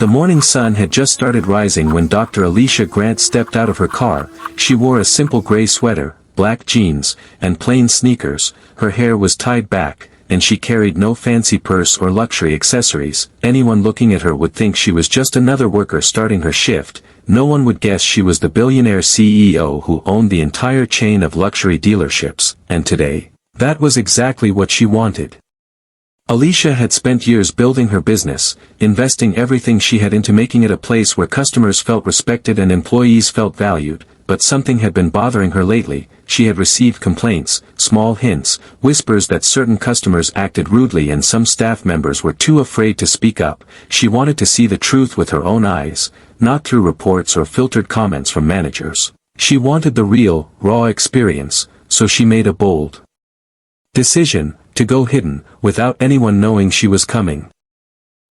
The morning sun had just started rising when Dr. Alicia Grant stepped out of her car. She wore a simple gray sweater, black jeans, and plain sneakers. Her hair was tied back, and she carried no fancy purse or luxury accessories. Anyone looking at her would think she was just another worker starting her shift. No one would guess she was the billionaire CEO who owned the entire chain of luxury dealerships, and today, that was exactly what she wanted. Alicia had spent years building her business, investing everything she had into making it a place where customers felt respected and employees felt valued, but something had been bothering her lately. She had received complaints, small hints, whispers that certain customers acted rudely and some staff members were too afraid to speak up. She wanted to see the truth with her own eyes, not through reports or filtered comments from managers. She wanted the real, raw experience, so she made a bold decision to go hidden, without anyone knowing she was coming.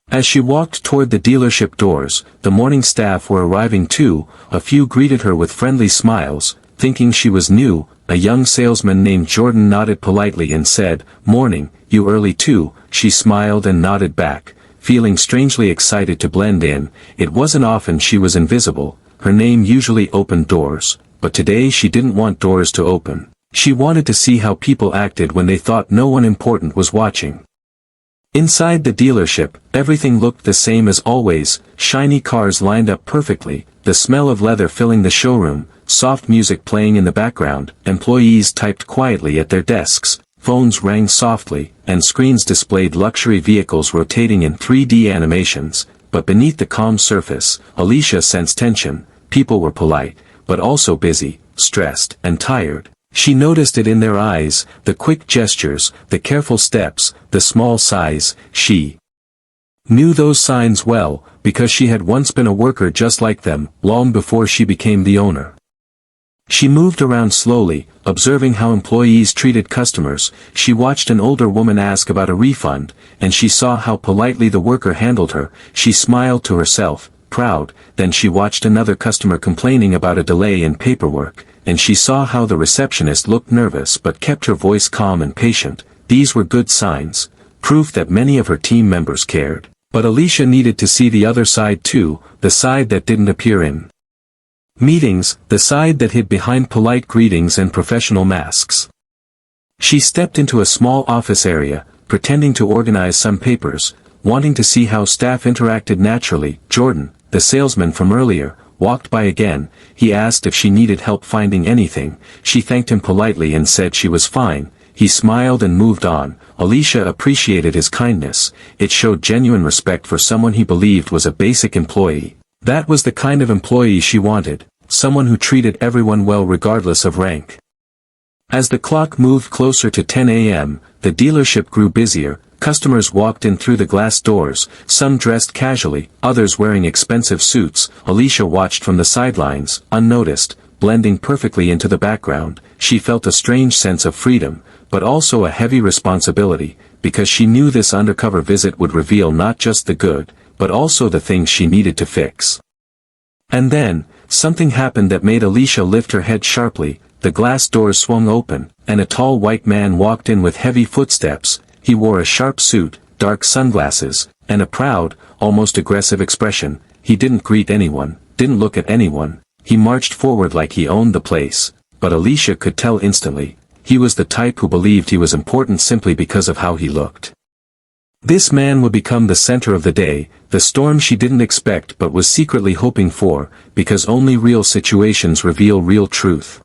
As she walked toward the dealership doors, the morning staff were arriving too. A few greeted her with friendly smiles, thinking she was new. A young salesman named Jordan nodded politely and said, "Morning, you early too?" She smiled and nodded back, feeling strangely excited to blend in. It wasn't often she was invisible. Her name usually opened doors, but today she didn't want doors to open. She wanted to see how people acted when they thought no one important was watching. Inside the dealership, everything looked the same as always. Shiny cars lined up perfectly, the smell of leather filling the showroom, soft music playing in the background. Employees typed quietly at their desks, phones rang softly, and screens displayed luxury vehicles rotating in 3D animations. But beneath the calm surface, Alicia sensed tension. People were polite, but also busy, stressed, and tired. She noticed it in their eyes, the quick gestures, the careful steps, the small sighs. She knew those signs well, because she had once been a worker just like them, long before she became the owner. She moved around slowly, observing how employees treated customers. She watched an older woman ask about a refund, and she saw how politely the worker handled her. She smiled to herself, proud. Then she watched another customer complaining about a delay in paperwork, and she saw how the receptionist looked nervous but kept her voice calm and patient. These were good signs, proof that many of her team members cared. But Alicia needed to see the other side too, the side that didn't appear in meetings, the side that hid behind polite greetings and professional masks. She stepped into a small office area, pretending to organize some papers, wanting to see how staff interacted naturally. Jordan, the salesman from earlier, walked by again. He asked if she needed help finding anything. She thanked him politely and said she was fine. He smiled and moved on. Alicia appreciated his kindness. It showed genuine respect for someone he believed was a basic employee. That was the kind of employee she wanted, someone who treated everyone well regardless of rank. As the clock moved closer to 10 a.m., the dealership grew busier. Customers walked in through the glass doors, some dressed casually, others wearing expensive suits. Alicia watched from the sidelines, unnoticed, blending perfectly into the background. She felt a strange sense of freedom, but also a heavy responsibility, because she knew this undercover visit would reveal not just the good, but also the things she needed to fix. And then, something happened that made Alicia lift her head sharply. The glass doors swung open, and a tall white man walked in with heavy footsteps. He wore a sharp suit, dark sunglasses, and a proud, almost aggressive expression. He didn't greet anyone, didn't look at anyone. He marched forward like he owned the place, but Alicia could tell instantly. He was the type who believed he was important simply because of how he looked. This man would become the center of the day, the storm she didn't expect but was secretly hoping for, because only real situations reveal real truth.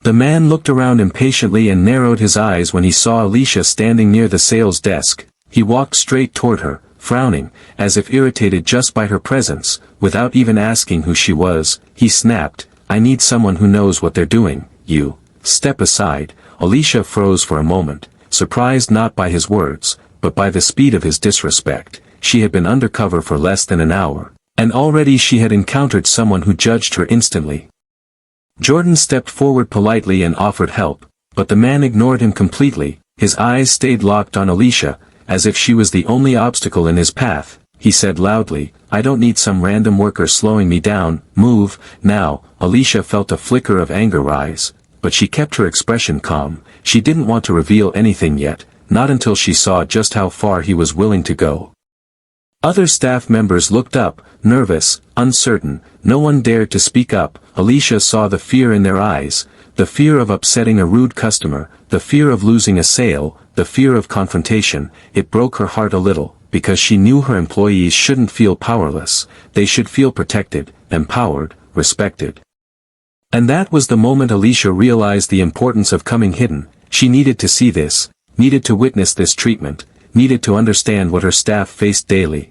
The man looked around impatiently and narrowed his eyes when he saw Alicia standing near the sales desk. He walked straight toward her, frowning, as if irritated just by her presence. Without even asking who she was, he snapped, "I need someone who knows what they're doing. You, step aside." Alicia froze for a moment, surprised not by his words, but by the speed of his disrespect. She had been undercover for less than an hour, and already she had encountered someone who judged her instantly. Jordan stepped forward politely and offered help, but the man ignored him completely. His eyes stayed locked on Alicia, as if she was the only obstacle in his path. He said loudly, "I don't need some random worker slowing me down. Move, now." Alicia felt a flicker of anger rise, but she kept her expression calm. She didn't want to reveal anything yet, not until she saw just how far he was willing to go. Other staff members looked up, nervous, uncertain. No one dared to speak up. Alicia saw the fear in their eyes, the fear of upsetting a rude customer, the fear of losing a sale, the fear of confrontation. It broke her heart a little, because she knew her employees shouldn't feel powerless. They should feel protected, empowered, respected. And that was the moment Alicia realized the importance of coming hidden. She needed to see this, needed to witness this treatment, needed to understand what her staff faced daily.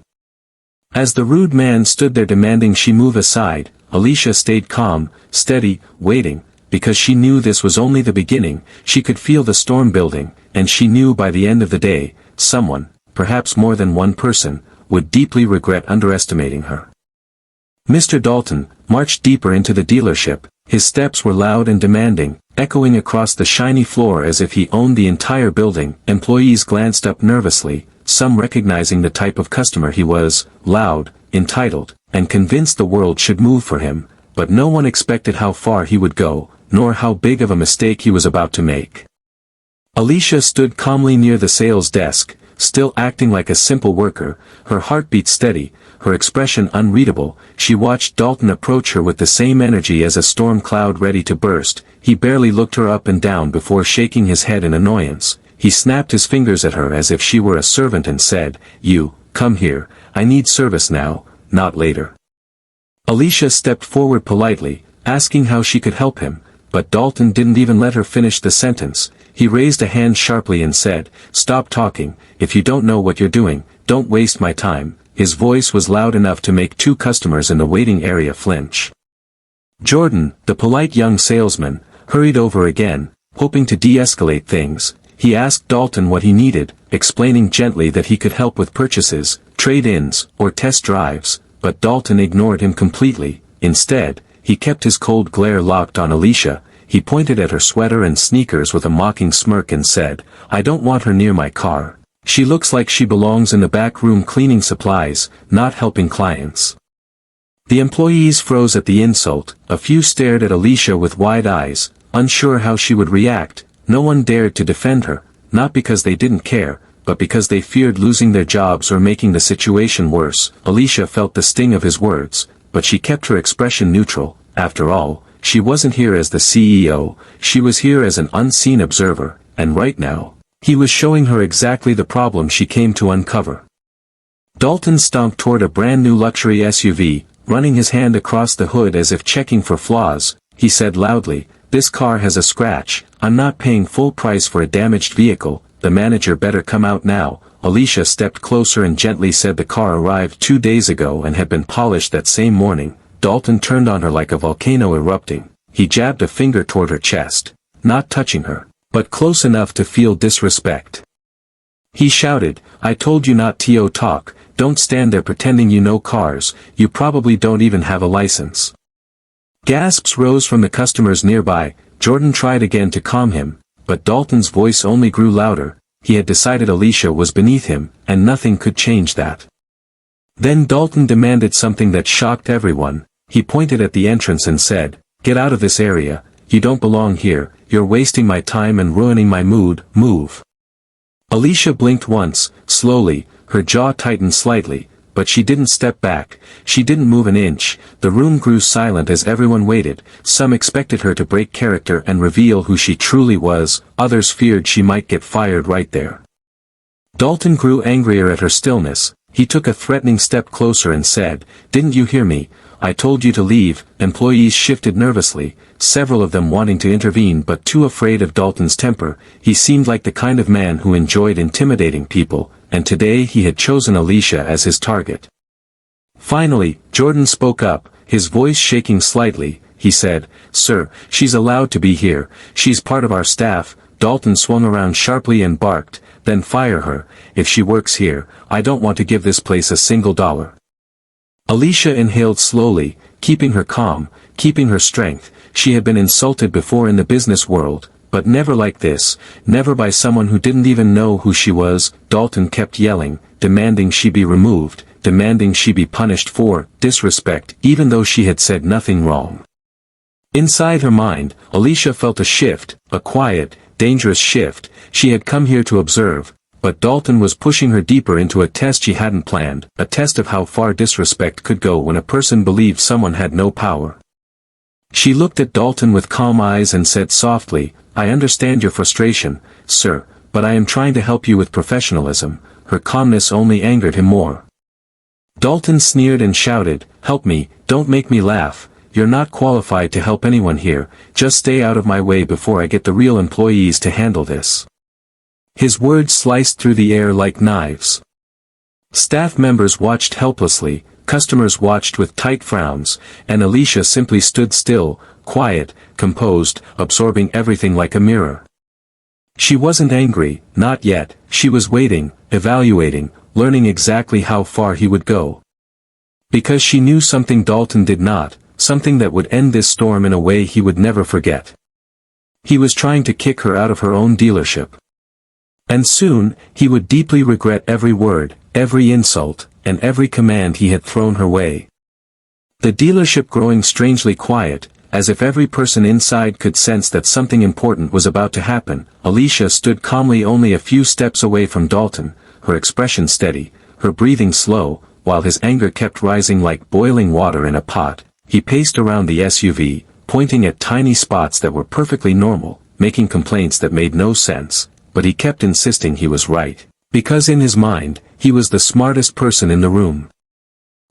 As the rude man stood there demanding she move aside, Alicia stayed calm, steady, waiting, because she knew this was only the beginning. She could feel the storm building, and she knew by the end of the day, someone, perhaps more than one person, would deeply regret underestimating her. Mr. Dalton marched deeper into the dealership. His steps were loud and demanding, echoing across the shiny floor as if he owned the entire building. Employees glanced up nervously, some recognizing the type of customer he was, loud, entitled, and convinced the world should move for him, but no one expected how far he would go, nor how big of a mistake he was about to make. Alicia stood calmly near the sales desk, still acting like a simple worker, her heartbeat steady, her expression unreadable. She watched Dalton approach her with the same energy as a storm cloud ready to burst. He barely looked her up and down before shaking his head in annoyance. He snapped his fingers at her as if she were a servant and said, "You, come here, I need service now, not later." Alicia stepped forward politely, asking how she could help him, but Dalton didn't even let her finish the sentence. He raised a hand sharply and said, "Stop talking. If you don't know what you're doing, don't waste my time." His voice was loud enough to make two customers in the waiting area flinch. Jordan, the polite young salesman, hurried over again, hoping to de-escalate things. He asked Dalton what he needed, explaining gently that he could help with purchases, trade-ins, or test drives, but Dalton ignored him completely. Instead, he kept his cold glare locked on Alicia. He pointed at her sweater and sneakers with a mocking smirk and said, "I don't want her near my car. She looks like she belongs in the back room cleaning supplies, not helping clients." The employees froze at the insult. A few stared at Alicia with wide eyes, unsure how she would react. No one dared to defend her, not because they didn't care, but because they feared losing their jobs or making the situation worse. Alicia felt the sting of his words, but she kept her expression neutral. After all, she wasn't here as the CEO, she was here as an unseen observer, and right now, he was showing her exactly the problem she came to uncover. Dalton stomped toward a brand new luxury SUV, running his hand across the hood as if checking for flaws. He said loudly, "This car has a scratch. I'm not paying full price for a damaged vehicle. The manager better come out now." Alicia stepped closer and gently said the car arrived 2 days ago and had been polished that same morning. Dalton turned on her like a volcano erupting. He jabbed a finger toward her chest, not touching her, but close enough to feel disrespect. He shouted, "I told you not to talk. Don't stand there pretending you know cars. You probably don't even have a license." Gasps rose from the customers nearby. Jordan tried again to calm him, but Dalton's voice only grew louder. He had decided Alicia was beneath him, and nothing could change that. Then Dalton demanded something that shocked everyone. He pointed at the entrance and said, "Get out of this area. You don't belong here. You're wasting my time and ruining my mood. Move." Alicia blinked once, slowly, her jaw tightened slightly, but she didn't step back. She didn't move an inch. The room grew silent as everyone waited. Some expected her to break character and reveal who she truly was. Others feared she might get fired right there. Dalton grew angrier at her stillness. He took a threatening step closer and said, "Didn't you hear me? I told you to leave." Employees shifted nervously, several of them wanting to intervene but too afraid of Dalton's temper. He seemed like the kind of man who enjoyed intimidating people, and today he had chosen Alicia as his target. Finally, Jordan spoke up, his voice shaking slightly. He said, "Sir, she's allowed to be here. She's part of our staff." Dalton swung around sharply and barked, "Then fire her. If she works here, I don't want to give this place a single dollar." Alicia inhaled slowly, keeping her calm, keeping her strength. She had been insulted before in the business world, but never like this, never by someone who didn't even know who she was. Dalton kept yelling, demanding she be removed, demanding she be punished for disrespect, even though she had said nothing wrong. Inside her mind, Alicia felt a shift, a quiet, dangerous shift. She had come here to observe, but Dalton was pushing her deeper into a test she hadn't planned, a test of how far disrespect could go when a person believed someone had no power. She looked at Dalton with calm eyes and said softly, "I understand your frustration, sir, but I am trying to help you with professionalism." Her calmness only angered him more. Dalton sneered and shouted, "Help me, don't make me laugh. You're not qualified to help anyone here, just stay out of my way before I get the real employees to handle this." His words sliced through the air like knives. Staff members watched helplessly, customers watched with tight frowns, and Alicia simply stood still, quiet, composed, absorbing everything like a mirror. She wasn't angry, not yet. She was waiting, evaluating, learning exactly how far he would go. Because she knew something Dalton did not, something that would end this storm in a way he would never forget. He was trying to kick her out of her own dealership. And soon, he would deeply regret every word, every insult, and every command he had thrown her way. The dealership growing strangely quiet, as if every person inside could sense that something important was about to happen. Alicia stood calmly only a few steps away from Dalton, her expression steady, her breathing slow, while his anger kept rising like boiling water in a pot. He paced around the SUV, pointing at tiny spots that were perfectly normal, making complaints that made no sense, but he kept insisting he was right, because in his mind, he was the smartest person in the room.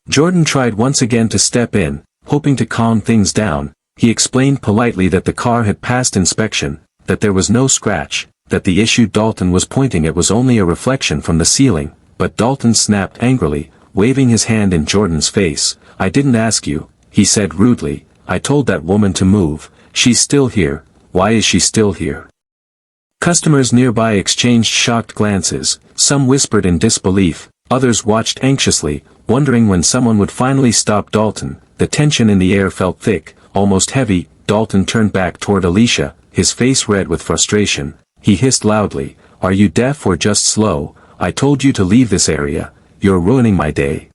Jordan tried once again to step in, hoping to calm things down. He explained politely that the car had passed inspection, that there was no scratch, that the issue Dalton was pointing at was only a reflection from the ceiling, but Dalton snapped angrily, waving his hand in Jordan's face. "I didn't ask you," he said rudely. "I told that woman to move. She's still here. Why is she still here?" Customers nearby exchanged shocked glances, some whispered in disbelief, others watched anxiously, wondering when someone would finally stop Dalton. The tension in the air felt thick, almost heavy. Dalton turned back toward Alicia, his face red with frustration. He hissed loudly, "Are you deaf or just slow? I told you to leave this area. You're ruining my day."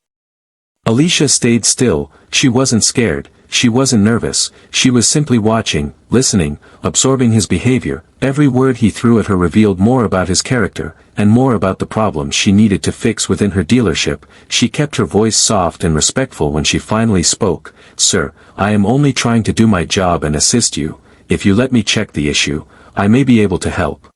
Alicia stayed still. She wasn't scared, she wasn't nervous, she was simply watching, listening, absorbing his behavior. Every word he threw at her revealed more about his character, and more about the problems she needed to fix within her dealership. She kept her voice soft and respectful when she finally spoke. "Sir, I am only trying to do my job and assist you. If you let me check the issue, I may be able to help."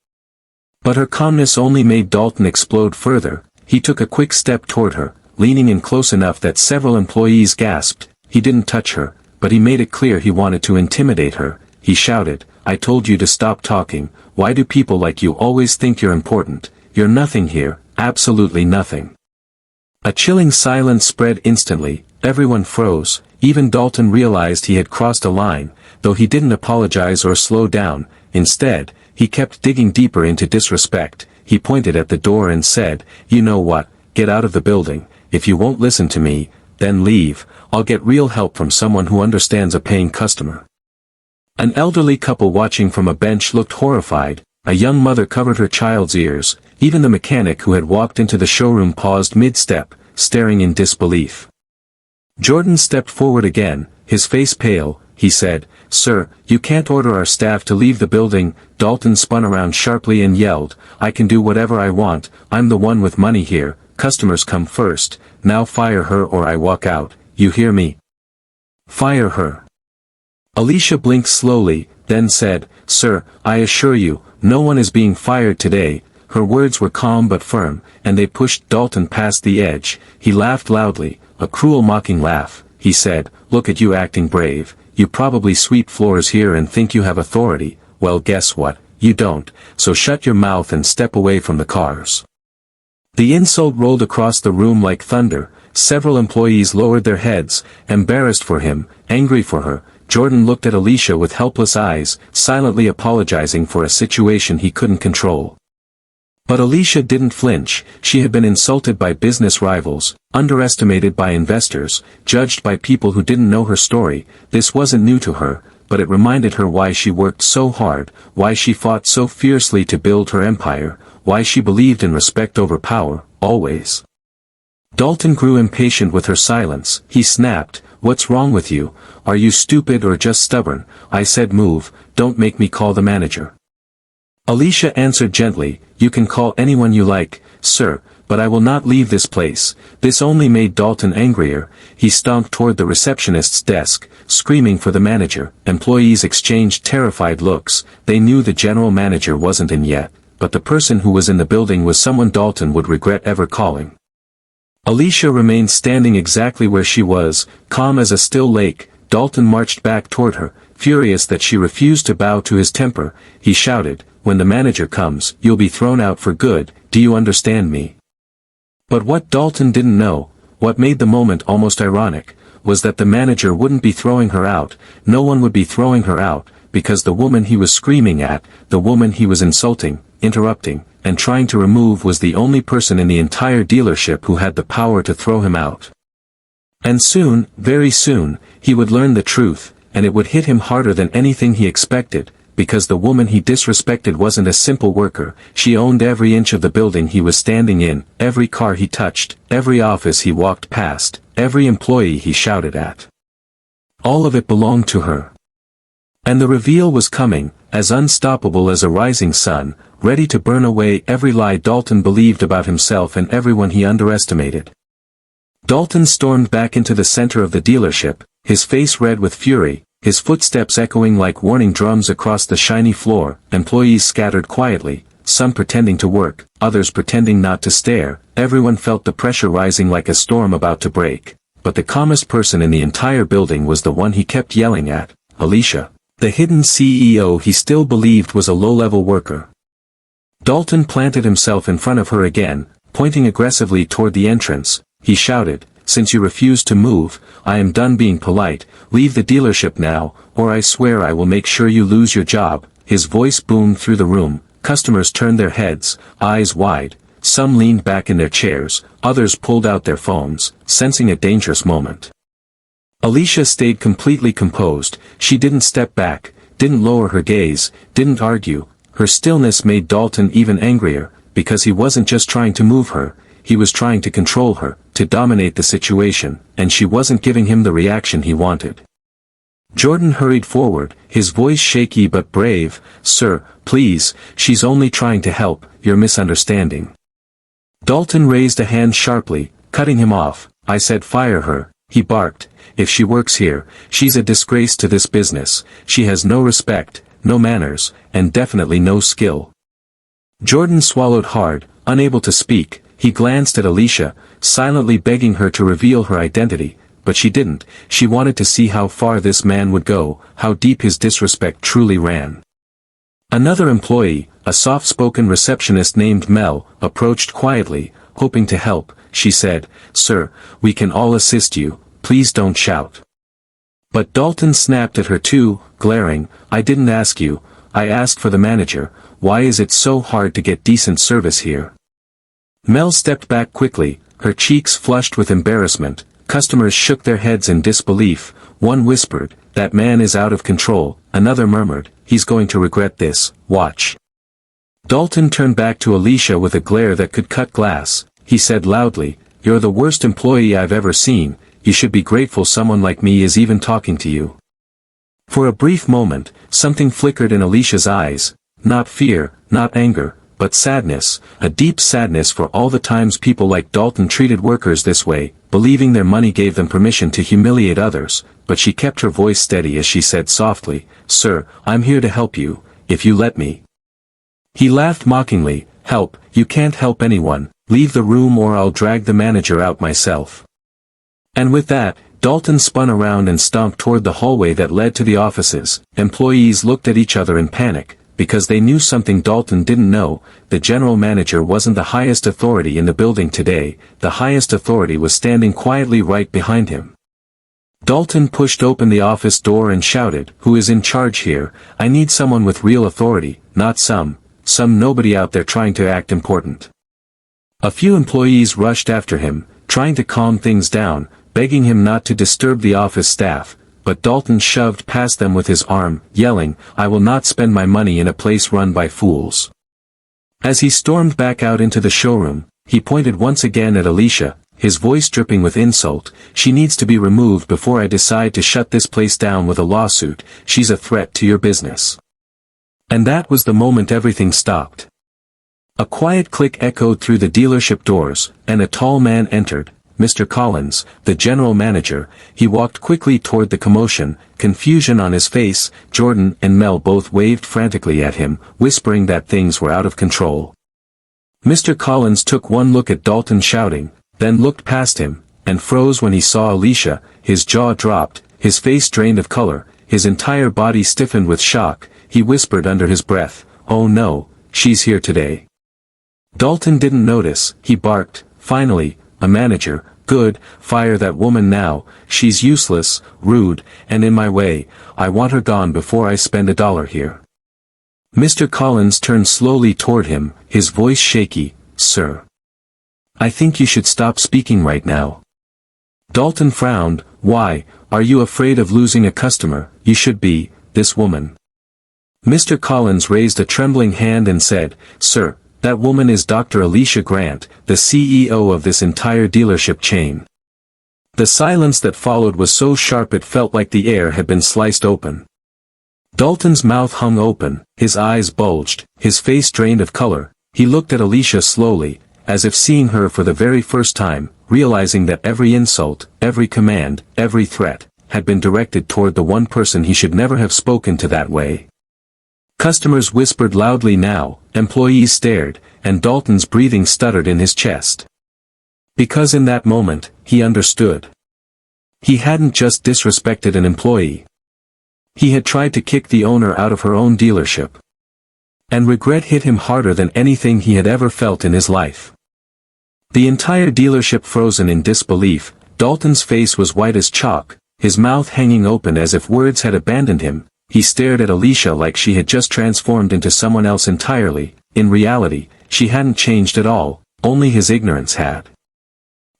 But her calmness only made Dalton explode further. He took a quick step toward her, leaning in close enough that several employees gasped. He didn't touch her, but he made it clear he wanted to intimidate her. He shouted, "I told you to stop talking. Why do people like you always think you're important? You're nothing here, absolutely nothing." A chilling silence spread instantly. Everyone froze. Even Dalton realized he had crossed a line, though he didn't apologize or slow down. Instead, he kept digging deeper into disrespect. He pointed at the door and said, "You know what? Get out of the building. If you won't listen to me, then leave. I'll get real help from someone who understands a paying customer." An elderly couple watching from a bench looked horrified. A young mother covered her child's ears. Even the mechanic who had walked into the showroom paused mid-step, staring in disbelief. Jordan stepped forward again, his face pale. He said, "Sir, you can't order our staff to leave the building." Dalton spun around sharply and yelled, "I can do whatever I want. I'm the one with money here. Customers come first. Now fire her or I walk out. You hear me? Fire her." Alicia blinked slowly, then said, "Sir, I assure you, no one is being fired today." Her words were calm but firm, and they pushed Dalton past the edge. He laughed loudly, a cruel mocking laugh. He said, "Look at you acting brave. You probably sweep floors here and think you have authority. Well, guess what? You don't, so shut your mouth and step away from the cars." The insult rolled across the room like thunder. Several employees lowered their heads, embarrassed for him, angry for her. Jordan looked at Alicia with helpless eyes, silently apologizing for a situation he couldn't control. But Alicia didn't flinch. She had been insulted by business rivals, underestimated by investors, judged by people who didn't know her story. This wasn't new to her, but it reminded her why she worked so hard, why she fought so fiercely to build her empire, why she believed in respect over power, always. Dalton grew impatient with her silence. He snapped, "What's wrong with you? Are you stupid or just stubborn? I said move, don't make me call the manager." Alicia answered gently, "You can call anyone you like, sir, but I will not leave this place." This only made Dalton angrier. He stomped toward the receptionist's desk, screaming for the manager. Employees exchanged terrified looks. They knew the general manager wasn't in yet, but the person who was in the building was someone Dalton would regret ever calling. Alicia remained standing exactly where she was, calm as a still lake. Dalton marched back toward her, furious that she refused to bow to his temper. He shouted, "When the manager comes, you'll be thrown out for good, do you understand me?" But what Dalton didn't know, what made the moment almost ironic, was that the manager wouldn't be throwing her out. No one would be throwing her out, because the woman he was screaming at, the woman he was insulting, interrupting, and trying to remove was the only person in the entire dealership who had the power to throw him out. And soon, very soon, he would learn the truth, and it would hit him harder than anything he expected, because the woman he disrespected wasn't a simple worker. She owned every inch of the building he was standing in, every car he touched, every office he walked past, every employee he shouted at. All of it belonged to her. And the reveal was coming, as unstoppable as a rising sun, ready to burn away every lie Dalton believed about himself and everyone he underestimated. Dalton stormed back into the center of the dealership, his face red with fury, his footsteps echoing like warning drums across the shiny floor. Employees scattered quietly, some pretending to work, others pretending not to stare. Everyone felt the pressure rising like a storm about to break. But the calmest person in the entire building was the one he kept yelling at, Alicia, the hidden CEO he still believed was a low-level worker. Dalton planted himself in front of her again, pointing aggressively toward the entrance. He shouted, "Since you refuse to move, I am done being polite. Leave the dealership now, or I swear I will make sure you lose your job." His voice boomed through the room. Customers turned their heads, eyes wide. Some leaned back in their chairs, others pulled out their phones, sensing a dangerous moment. Alicia stayed completely composed. She didn't step back, didn't lower her gaze, didn't argue. Her stillness made Dalton even angrier, because he wasn't just trying to move her, he was trying to control her, to dominate the situation, and she wasn't giving him the reaction he wanted. Jordan hurried forward, his voice shaky but brave. "Sir, please, she's only trying to help, you're misunderstanding." Dalton raised a hand sharply, cutting him off. "I said fire her," he barked. "If she works here, she's a disgrace to this business. She has no respect, no manners, and definitely no skill." Jordan swallowed hard, unable to speak. He glanced at Alicia, silently begging her to reveal her identity, but she didn't. She wanted to see how far this man would go, how deep his disrespect truly ran. Another employee, a soft-spoken receptionist named Mel, approached quietly, hoping to help. She said, "Sir, we can all assist you, please don't shout." But Dalton snapped at her too, glaring, "I didn't ask you, I asked for the manager. Why is it so hard to get decent service here?" Mel stepped back quickly, her cheeks flushed with embarrassment. Customers shook their heads in disbelief. One whispered, "That man is out of control." Another murmured, "He's going to regret this, watch." Dalton turned back to Alicia with a glare that could cut glass. He said loudly, "You're the worst employee I've ever seen. You should be grateful someone like me is even talking to you." For a brief moment, something flickered in Alicia's eyes. Not fear, not anger, but sadness, a deep sadness for all the times people like Dalton treated workers this way, believing their money gave them permission to humiliate others. But she kept her voice steady as she said softly, "Sir, I'm here to help you, if you let me." He laughed mockingly, "Help, you can't help anyone, leave the room or I'll drag the manager out myself." And with that, Dalton spun around and stomped toward the hallway that led to the offices. Employees looked at each other in panic, because they knew something Dalton didn't know. The general manager wasn't the highest authority in the building today, the highest authority was standing quietly right behind him. Dalton pushed open the office door and shouted, "Who is in charge here? I need someone with real authority, not some nobody out there trying to act important." A few employees rushed after him, trying to calm things down, begging him not to disturb the office staff. But Dalton shoved past them with his arm, yelling, "I will not spend my money in a place run by fools." As he stormed back out into the showroom, he pointed once again at Alicia, his voice dripping with insult. "She needs to be removed before I decide to shut this place down with a lawsuit. She's a threat to your business." And that was the moment everything stopped. A quiet click echoed through the dealership doors, and a tall man entered, Mr. Collins, the general manager. He walked quickly toward the commotion, confusion on his face. Jordan and Mel both waved frantically at him, whispering that things were out of control. Mr. Collins took one look at Dalton shouting, then looked past him, and froze when he saw Alicia. His jaw dropped, his face drained of color, his entire body stiffened with shock. He whispered under his breath, "Oh no, she's here today." Dalton didn't notice. He barked, "Finally, a manager, good, fire that woman now, she's useless, rude, and in my way. I want her gone before I spend $1 here." Mr. Collins turned slowly toward him, his voice shaky, "Sir, I think you should stop speaking right now." Dalton frowned. "Why, are you afraid of losing a customer? You should be, this woman." Mr. Collins raised a trembling hand and said, "Sir, that woman is Dr. Alicia Grant, the CEO of this entire dealership chain." The silence that followed was so sharp it felt like the air had been sliced open. Dalton's mouth hung open, his eyes bulged, his face drained of color. He looked at Alicia slowly, as if seeing her for the very first time, realizing that every insult, every command, every threat, had been directed toward the one person he should never have spoken to that way. Customers whispered loudly now, employees stared, and Dalton's breathing stuttered in his chest. Because in that moment, he understood. He hadn't just disrespected an employee. He had tried to kick the owner out of her own dealership. And regret hit him harder than anything he had ever felt in his life. The entire dealership frozen in disbelief. Dalton's face was white as chalk, his mouth hanging open as if words had abandoned him. He stared at Alicia like she had just transformed into someone else entirely. In reality, she hadn't changed at all, only his ignorance had.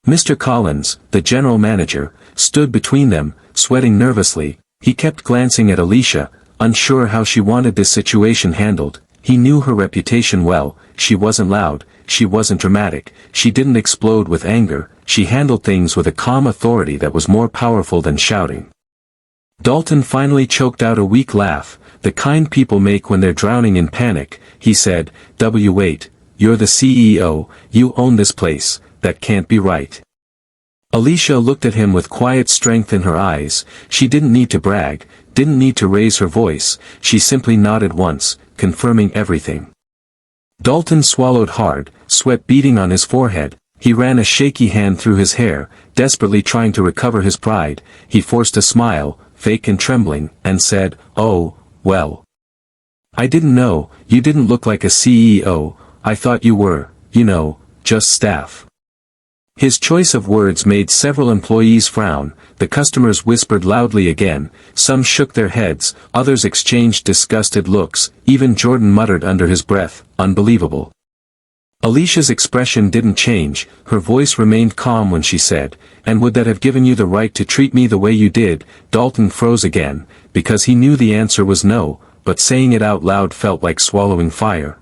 Mr. Collins, the general manager, stood between them, sweating nervously. He kept glancing at Alicia, unsure how she wanted this situation handled. He knew her reputation well. She wasn't loud, she wasn't dramatic, she didn't explode with anger, she handled things with a calm authority that was more powerful than shouting. Dalton finally choked out a weak laugh, the kind people make when they're drowning in panic. He said, "Wait, you're the CEO, you own this place, that can't be right." Alicia looked at him with quiet strength in her eyes. She didn't need to brag, didn't need to raise her voice, she simply nodded once, confirming everything. Dalton swallowed hard, sweat beading on his forehead. He ran a shaky hand through his hair, desperately trying to recover his pride. He forced a smile, fake and trembling, and said, "Oh, well. I didn't know, you didn't look like a CEO, I thought you were, just staff." His choice of words made several employees frown. The customers whispered loudly again, some shook their heads, others exchanged disgusted looks, even Jordan muttered under his breath, "Unbelievable." Alicia's expression didn't change, her voice remained calm when she said, "And would that have given you the right to treat me the way you did?" Dalton froze again, because he knew the answer was no, but saying it out loud felt like swallowing fire.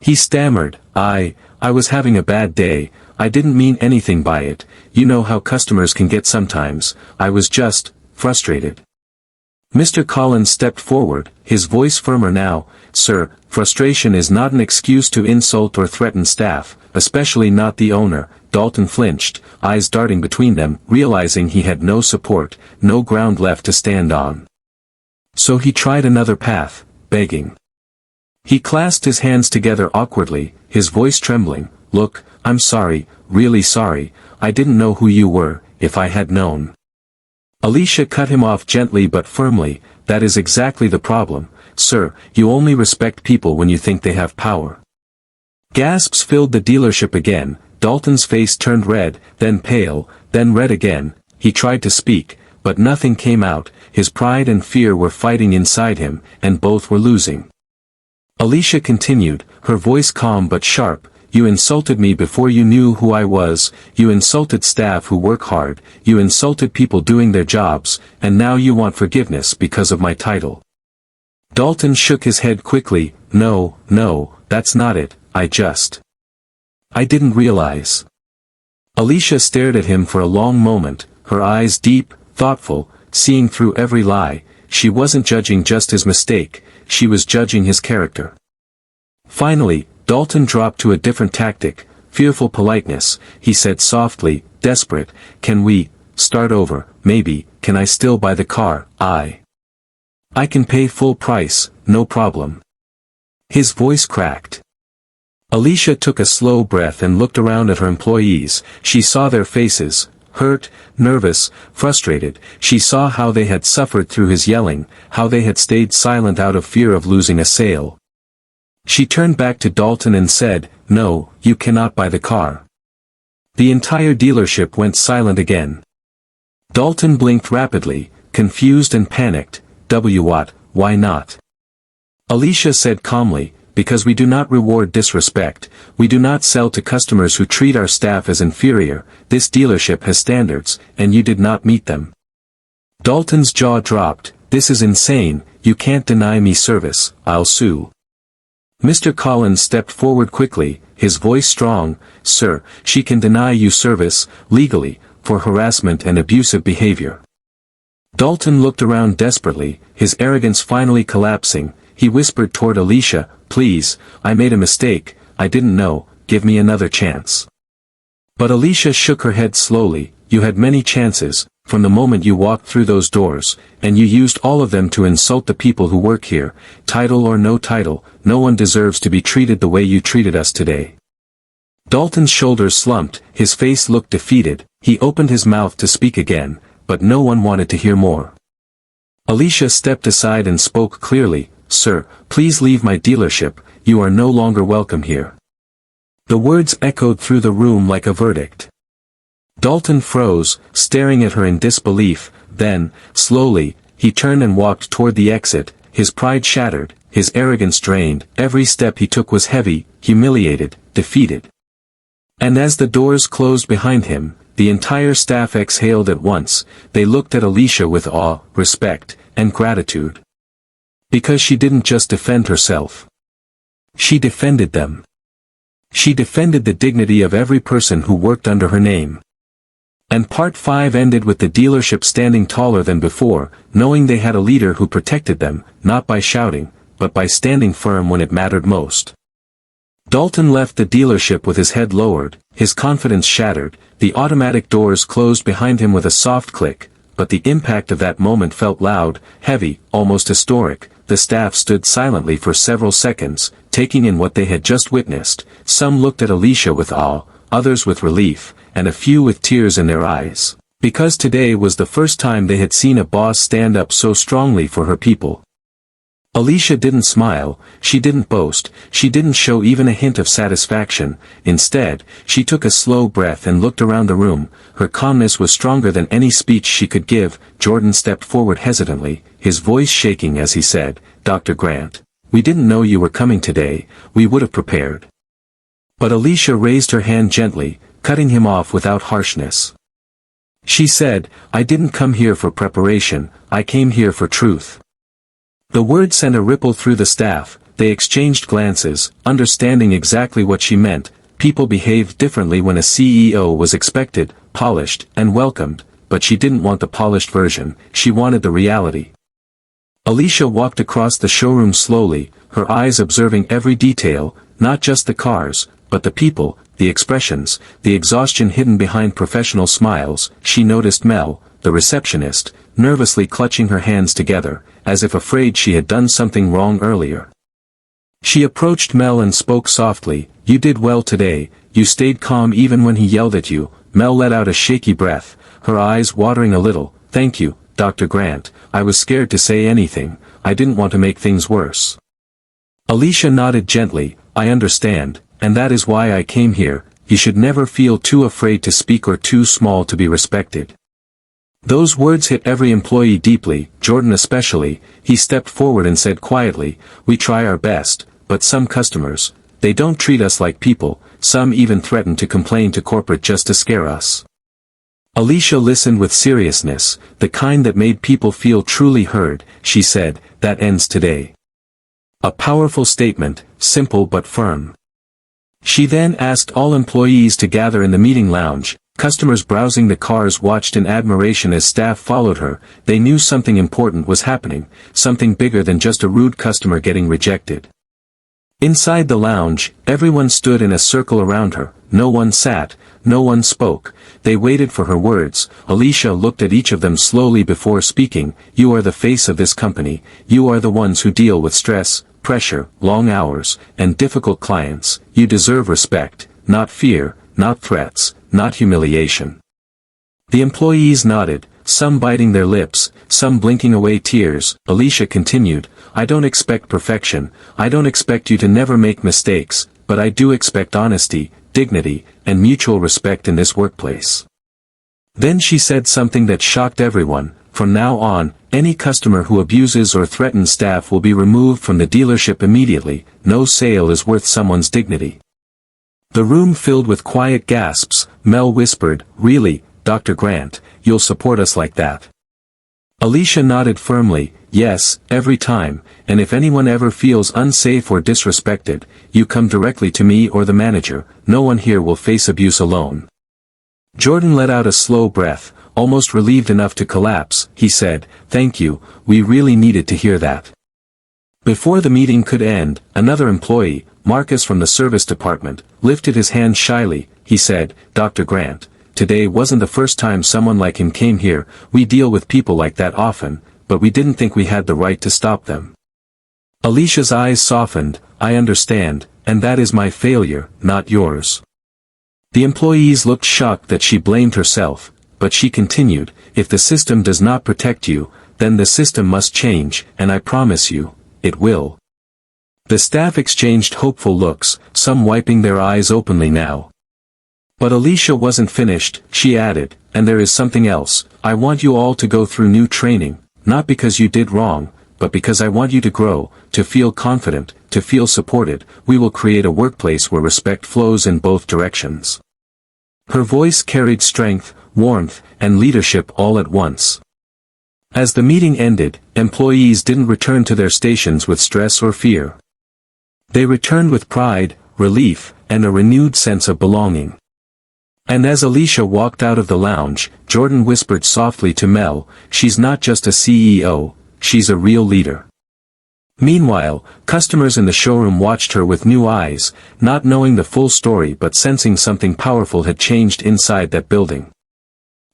He stammered, I was having a bad day, I didn't mean anything by it, you know how customers can get sometimes, I was just, frustrated." Mr. Collins stepped forward, his voice firmer now, "Sir, frustration is not an excuse to insult or threaten staff, especially not the owner." Dalton flinched, eyes darting between them, realizing he had no support, no ground left to stand on. So he tried another path, begging. He clasped his hands together awkwardly, his voice trembling, "Look, I'm sorry, really sorry, I didn't know who you were. If I had known." Alicia cut him off gently but firmly, "That is exactly the problem, sir, you only respect people when you think they have power." Gasps filled the dealership again. Dalton's face turned red, then pale, then red again. He tried to speak, but nothing came out. His pride and fear were fighting inside him, and both were losing. Alicia continued, her voice calm but sharp, "You insulted me before you knew who I was, you insulted staff who work hard, you insulted people doing their jobs, and now you want forgiveness because of my title." Dalton shook his head quickly, No, that's not it, I didn't realize." Alicia stared at him for a long moment, her eyes deep, thoughtful, seeing through every lie. She wasn't judging just his mistake, she was judging his character. Finally, Dalton dropped to a different tactic, fearful politeness. He said softly, desperate, "Can we start over, maybe? Can I still buy the car? I can pay full price, no problem." His voice cracked. Alicia took a slow breath and looked around at her employees. She saw their faces, hurt, nervous, frustrated. She saw how they had suffered through his yelling, how they had stayed silent out of fear of losing a sale. She turned back to Dalton and said, "No, you cannot buy the car." The entire dealership went silent again. Dalton blinked rapidly, confused and panicked. "What? Why not?" Alicia said calmly, "Because we do not reward disrespect. We do not sell to customers who treat our staff as inferior. This dealership has standards, and you did not meet them." Dalton's jaw dropped. "This is insane. You can't deny me service. I'll sue." Mr. Collins stepped forward quickly, his voice strong. "Sir, she can deny you service, legally, for harassment and abusive behavior." Dalton looked around desperately, his arrogance finally collapsing. He whispered toward Alicia, "Please, I made a mistake, I didn't know, give me another chance." But Alicia shook her head slowly. "You had many chances, from the moment you walked through those doors, and you used all of them to insult the people who work here. Title or no title, no one deserves to be treated the way you treated us today." Dalton's shoulders slumped, his face looked defeated. He opened his mouth to speak again, but no one wanted to hear more. Alicia stepped aside and spoke clearly, "Sir, please leave my dealership, you are no longer welcome here." The words echoed through the room like a verdict. Dalton froze, staring at her in disbelief. Then, slowly, he turned and walked toward the exit, his pride shattered, his arrogance drained. Every step he took was heavy, humiliated, defeated. And as the doors closed behind him, the entire staff exhaled at once. They looked at Alicia with awe, respect, and gratitude. Because she didn't just defend herself. She defended them. She defended the dignity of every person who worked under her name. And part 5 ended with the dealership standing taller than before, knowing they had a leader who protected them, not by shouting, but by standing firm when it mattered most. Dalton left the dealership with his head lowered, his confidence shattered. The automatic doors closed behind him with a soft click, but the impact of that moment felt loud, heavy, almost historic. The staff stood silently for several seconds, taking in what they had just witnessed. Some looked at Alicia with awe, others with relief, and a few with tears in their eyes, because today was the first time they had seen a boss stand up so strongly for her people. Alicia didn't smile, she didn't boast, she didn't show even a hint of satisfaction. Instead, she took a slow breath and looked around the room. Her calmness was stronger than any speech she could give. Jordan stepped forward hesitantly, his voice shaking as he said, "Dr. Grant, we didn't know you were coming today, we would have prepared." But Alicia raised her hand gently, cutting him off without harshness. She said, "I didn't come here for preparation, I came here for truth." The word sent a ripple through the staff. They exchanged glances, understanding exactly what she meant. People behaved differently when a CEO was expected, polished, and welcomed, but she didn't want the polished version, she wanted the reality. Alicia walked across the showroom slowly, her eyes observing every detail, not just the cars, but the people, the expressions, the exhaustion hidden behind professional smiles. She noticed Mel, the receptionist, nervously clutching her hands together, as if afraid she had done something wrong earlier. She approached Mel and spoke softly, "You did well today, you stayed calm even when he yelled at you." Mel let out a shaky breath, her eyes watering a little. "Thank you, Dr. Grant, I was scared to say anything, I didn't want to make things worse." Alicia nodded gently, "I understand, and that is why I came here. You should never feel too afraid to speak or too small to be respected." Those words hit every employee deeply, Jordan especially. He stepped forward and said quietly, "We try our best, but some customers, they don't treat us like people, some even threaten to complain to corporate just to scare us." Alicia listened with seriousness, the kind that made people feel truly heard. She said, "That ends today." A powerful statement, simple but firm. She then asked all employees to gather in the meeting lounge. Customers browsing the cars watched in admiration as staff followed her. They knew something important was happening, something bigger than just a rude customer getting rejected. Inside the lounge, everyone stood in a circle around her. No one sat, no one spoke. They waited for her words. Alicia looked at each of them slowly before speaking. "You are the face of this company. You are the ones who deal with stress, pressure, long hours, and difficult clients. You deserve respect, not fear, not threats, not humiliation." The employees nodded, some biting their lips, some blinking away tears. Alicia continued, "I don't expect perfection, I don't expect you to never make mistakes, but I do expect honesty, dignity, and mutual respect in this workplace." Then she said something that shocked everyone. "From now on, any customer who abuses or threatens staff will be removed from the dealership immediately. No sale is worth someone's dignity." The room filled with quiet gasps. Mel whispered, "Really, Dr. Grant, you'll support us like that?" Alicia nodded firmly, "Yes, every time, and if anyone ever feels unsafe or disrespected, you come directly to me or the manager. No one here will face abuse alone." Jordan let out a slow breath, almost relieved enough to collapse. He said, "Thank you, we really needed to hear that." Before the meeting could end, another employee, Marcus from the service department, lifted his hand shyly. He said, "Dr. Grant, today wasn't the first time someone like him came here. We deal with people like that often, but we didn't think we had the right to stop them." Alicia's eyes softened. "I understand, and that is my failure, not yours." The employees looked shocked that she blamed herself, but she continued, "If the system does not protect you, then the system must change, and I promise you, it will." The staff exchanged hopeful looks, some wiping their eyes openly now. But Alicia wasn't finished. She added, "And there is something else. I want you all to go through new training, not because you did wrong, but because I want you to grow, to feel confident, to feel supported. We will create a workplace where respect flows in both directions." Her voice carried strength, warmth, and leadership all at once. As the meeting ended, employees didn't return to their stations with stress or fear. They returned with pride, relief, and a renewed sense of belonging. And as Alicia walked out of the lounge, Jordan whispered softly to Mel, "She's not just a CEO, she's a real leader." Meanwhile, customers in the showroom watched her with new eyes, not knowing the full story but sensing something powerful had changed inside that building.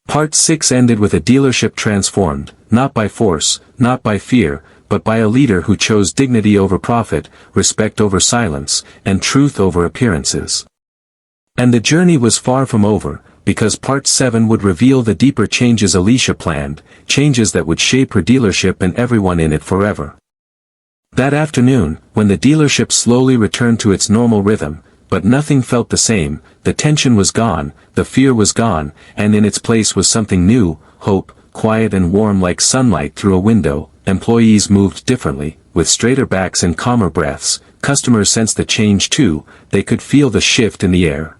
Part 6 ended with a dealership transformed, not by force, not by fear, but by a leader who chose dignity over profit, respect over silence, and truth over appearances. And the journey was far from over, because Part 7 would reveal the deeper changes Alicia planned, changes that would shape her dealership and everyone in it forever. That afternoon, when the dealership slowly returned to its normal rhythm, but nothing felt the same, the tension was gone, the fear was gone, and in its place was something new, hope, quiet and warm like sunlight through a window. Employees moved differently, with straighter backs and calmer breaths. Customers sensed the change too, they could feel the shift in the air.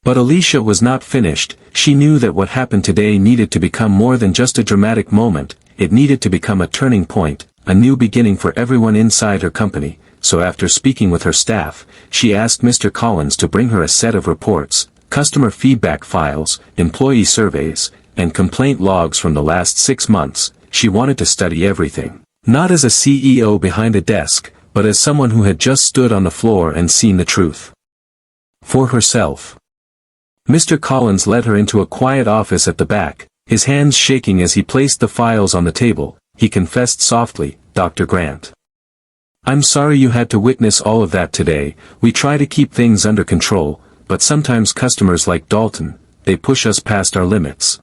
But Alicia was not finished. She knew that what happened today needed to become more than just a dramatic moment. It needed to become a turning point, a new beginning for everyone inside her company. So after speaking with her staff, she asked Mr. Collins to bring her a set of reports, customer feedback files, employee surveys, and complaint logs from the last 6 months. She wanted to study everything, not as a CEO behind a desk, but as someone who had just stood on the floor and seen the truth for herself. Mr. Collins led her into a quiet office at the back, his hands shaking as he placed the files on the table. He confessed softly, "Dr. Grant, I'm sorry you had to witness all of that today. We try to keep things under control, but sometimes customers like Dalton, they push us past our limits."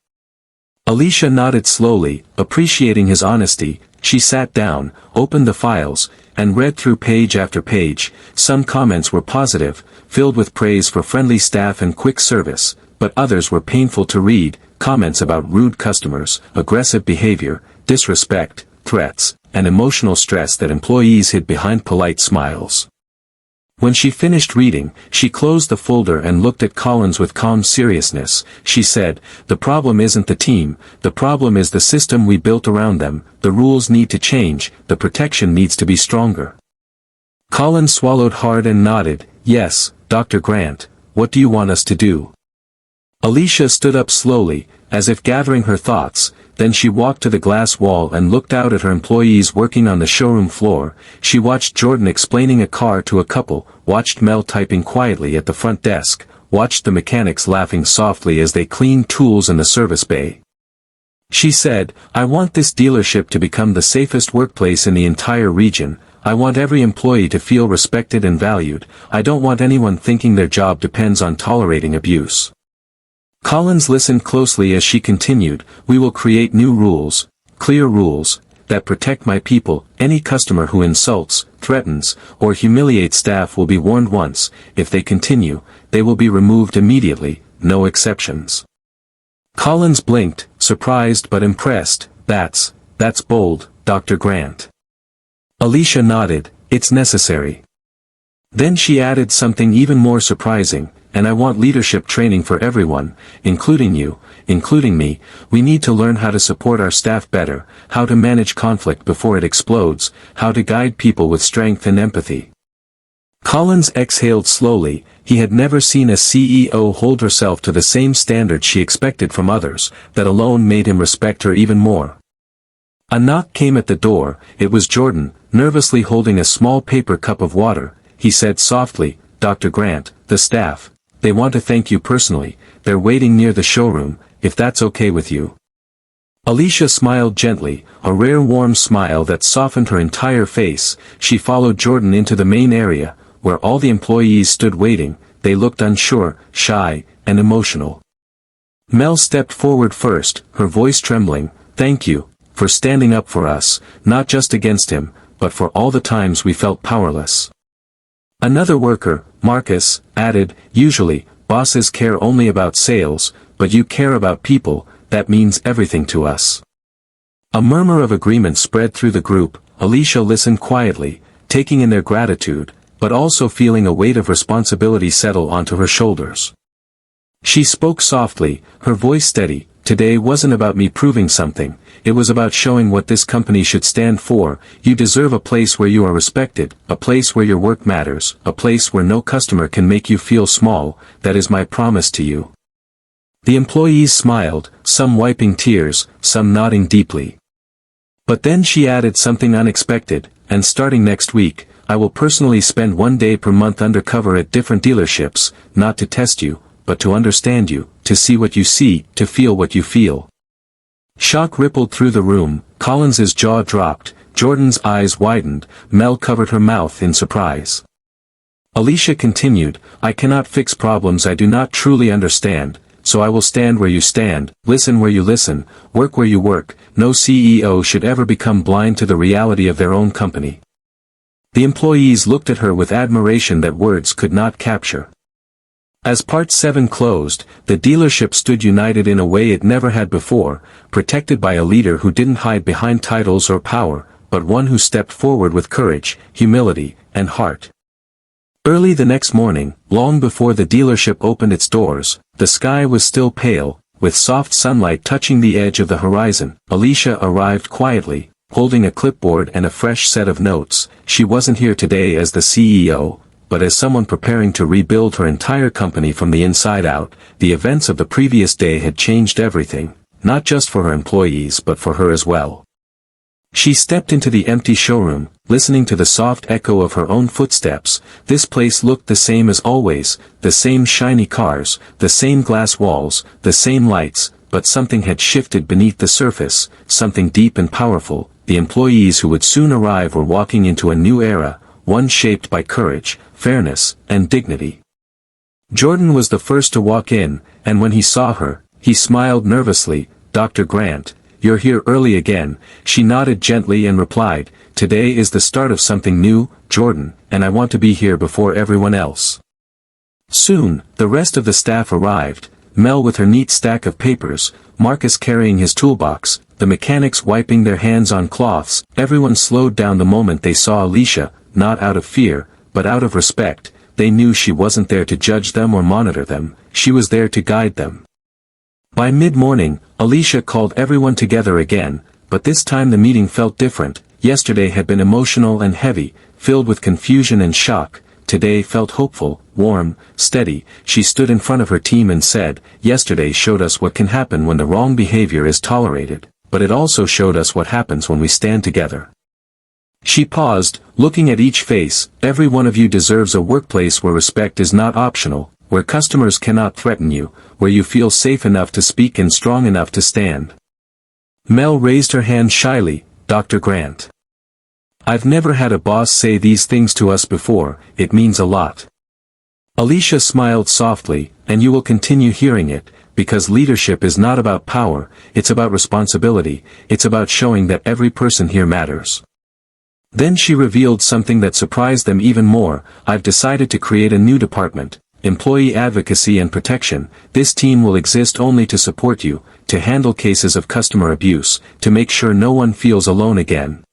Alicia nodded slowly, appreciating his honesty. She sat down, opened the files, and read through page after page. Some comments were positive, filled with praise for friendly staff and quick service, but others were painful to read, comments about rude customers, aggressive behavior, disrespect, threats, and emotional stress that employees hid behind polite smiles. When she finished reading, she closed the folder and looked at Collins with calm seriousness. She said, "The problem isn't the team, the problem is the system we built around them. The rules need to change, the protection needs to be stronger." Collins swallowed hard and nodded. "Yes, Dr. Grant, what do you want us to do?" Alicia stood up slowly, as if gathering her thoughts, then she walked to the glass wall and looked out at her employees working on the showroom floor. She watched Jordan explaining a car to a couple, watched Mel typing quietly at the front desk, watched the mechanics laughing softly as they cleaned tools in the service bay. She said, "I want this dealership to become the safest workplace in the entire region. I want every employee to feel respected and valued. I don't want anyone thinking their job depends on tolerating abuse." Collins listened closely as she continued, "We will create new rules, clear rules, that protect my people. Any customer who insults, threatens, or humiliates staff will be warned once. If they continue, they will be removed immediately, no exceptions." Collins blinked, surprised but impressed. That's bold, Dr. Grant." Alicia nodded, "It's necessary." Then she added something even more surprising, "And I want leadership training for everyone, including you, including me. We need to learn how to support our staff better, how to manage conflict before it explodes, how to guide people with strength and empathy." Collins exhaled slowly. He had never seen a CEO hold herself to the same standard she expected from others. That alone made him respect her even more. A knock came at the door. It was Jordan, nervously holding a small paper cup of water. He said softly, "Dr. Grant, the staff, they want to thank you personally. They're waiting near the showroom, if that's okay with you." Alicia smiled gently, a rare warm smile that softened her entire face. She followed Jordan into the main area, where all the employees stood waiting. They looked unsure, shy, and emotional. Mel stepped forward first, her voice trembling, "Thank you, for standing up for us, not just against him, but for all the times we felt powerless." Another worker, Marcus, added, "Usually, bosses care only about sales, but you care about people. That means everything to us." A murmur of agreement spread through the group. Alicia listened quietly, taking in their gratitude, but also feeling a weight of responsibility settle onto her shoulders. She spoke softly, her voice steady. "Today wasn't about me proving something, it was about showing what this company should stand for. You deserve a place where you are respected, a place where your work matters, a place where no customer can make you feel small. That is my promise to you." The employees smiled, some wiping tears, some nodding deeply. But then she added something unexpected, "And starting next week, I will personally spend 1 day per month undercover at different dealerships, not to test you, but to understand you, to see what you see, to feel what you feel." Shock rippled through the room. Collins's jaw dropped, Jordan's eyes widened, Mel covered her mouth in surprise. Alicia continued, "I cannot fix problems I do not truly understand, so I will stand where you stand, listen where you listen, work where you work. No CEO should ever become blind to the reality of their own company." The employees looked at her with admiration that words could not capture. As Part 7 closed, the dealership stood united in a way it never had before, protected by a leader who didn't hide behind titles or power, but one who stepped forward with courage, humility, and heart. Early the next morning, long before the dealership opened its doors, the sky was still pale, with soft sunlight touching the edge of the horizon. Alicia arrived quietly, holding a clipboard and a fresh set of notes. She wasn't here today as the CEO, but as someone preparing to rebuild her entire company from the inside out. The events of the previous day had changed everything, not just for her employees but for her as well. She stepped into the empty showroom, listening to the soft echo of her own footsteps. This place looked the same as always, the same shiny cars, the same glass walls, the same lights, but something had shifted beneath the surface, something deep and powerful. The employees who would soon arrive were walking into a new era, one shaped by courage, fairness, and dignity. Jordan was the first to walk in, and when he saw her, he smiled nervously. "Dr. Grant, you're here early again." She nodded gently and replied, "Today is the start of something new, Jordan, and I want to be here before everyone else." Soon, the rest of the staff arrived, Mel with her neat stack of papers, Marcus carrying his toolbox, the mechanics wiping their hands on cloths. Everyone slowed down the moment they saw Alicia, not out of fear, but out of respect. They knew she wasn't there to judge them or monitor them, she was there to guide them. By mid-morning, Alicia called everyone together again, but this time the meeting felt different. Yesterday had been emotional and heavy, filled with confusion and shock. today felt hopeful, warm, steady. She stood in front of her team and said, "Yesterday showed us what can happen when the wrong behavior is tolerated, but it also showed us what happens when we stand together." She paused, looking at each face. "Every one of you deserves a workplace where respect is not optional, where customers cannot threaten you, where you feel safe enough to speak and strong enough to stand." Mel raised her hand shyly. "Dr. Grant, I've never had a boss say these things to us before. It means a lot." Alicia smiled softly, "And you will continue hearing it, because leadership is not about power, it's about responsibility, it's about showing that every person here matters." Then she revealed something that surprised them even more. "I've decided to create a new department, Employee Advocacy and Protection. This team will exist only to support you, to handle cases of customer abuse, to make sure no one feels alone again."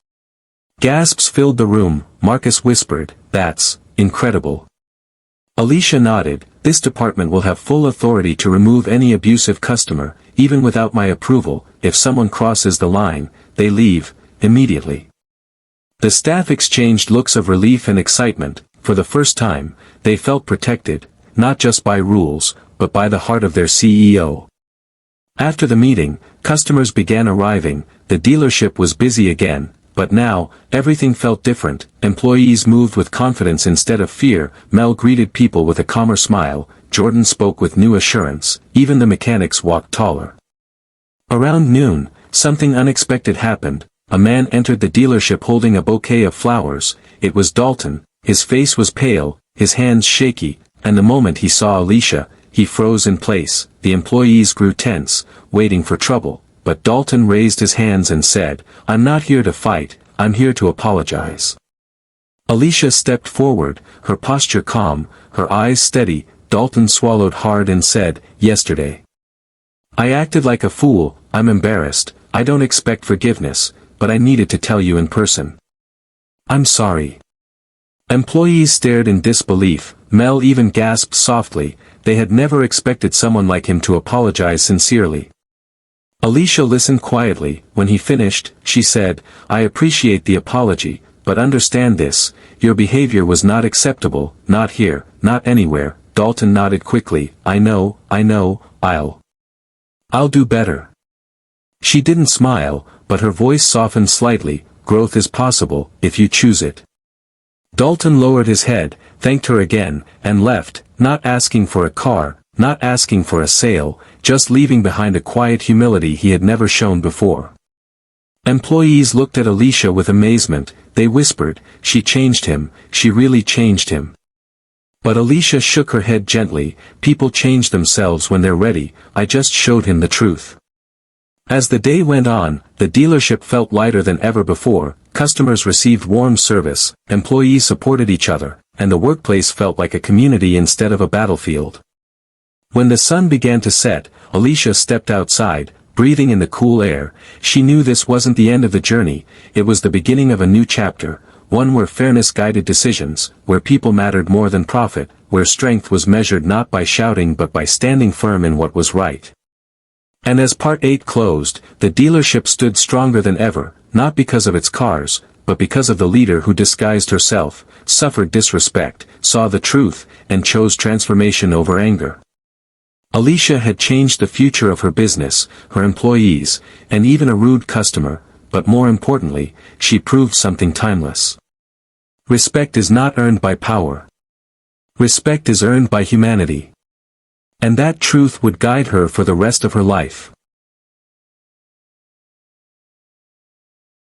Gasps filled the room. Marcus whispered, "That's incredible." Alicia nodded. "This department will have full authority to remove any abusive customer, even without my approval. If someone crosses the line, they leave, immediately." The staff exchanged looks of relief and excitement. For the first time, they felt protected, not just by rules, but by the heart of their CEO. After the meeting, customers began arriving. The dealership was busy again, but now, everything felt different. Employees moved with confidence instead of fear. Mel greeted people with a calmer smile. Jordan spoke with new assurance. Even the mechanics walked taller. Around noon, something unexpected happened. A man entered the dealership holding a bouquet of flowers. It was Dalton. His face was pale, his hands shaky, and the moment he saw Alicia, he froze in place. The employees grew tense, waiting for trouble, but Dalton raised his hands and said, "I'm not here to fight, I'm here to apologize." Alicia stepped forward, her posture calm, her eyes steady. Dalton swallowed hard and said, "Yesterday, I acted like a fool. I'm embarrassed. I don't expect forgiveness, but I needed to tell you in person. I'm sorry." Employees stared in disbelief. Mel even gasped softly. They had never expected someone like him to apologize sincerely. Alicia listened quietly. When he finished, she said, "I appreciate the apology, but understand this, your behavior was not acceptable, not here, not anywhere." Dalton nodded quickly. I know, I'll do better." She didn't smile, but her voice softened slightly. "Growth is possible, if you choose it." Dalton lowered his head, thanked her again, and left, not asking for a car, not asking for a sale, just leaving behind a quiet humility he had never shown before. Employees looked at Alicia with amazement. They whispered, "She changed him, she really changed him." But Alicia shook her head gently. "People change themselves when they're ready. I just showed him the truth." As the day went on, the dealership felt lighter than ever before. Customers received warm service, employees supported each other, and the workplace felt like a community instead of a battlefield. When the sun began to set, Alicia stepped outside, breathing in the cool air. She knew this wasn't the end of the journey, it was the beginning of a new chapter, one where fairness guided decisions, where people mattered more than profit, where strength was measured not by shouting but by standing firm in what was right. And as Part 8 closed, the dealership stood stronger than ever, not because of its cars, but because of the leader who disguised herself, suffered disrespect, saw the truth, and chose transformation over anger. Alicia had changed the future of her business, her employees, and even a rude customer, but more importantly, she proved something timeless. Respect is not earned by power. Respect is earned by humanity. And that truth would guide her for the rest of her life.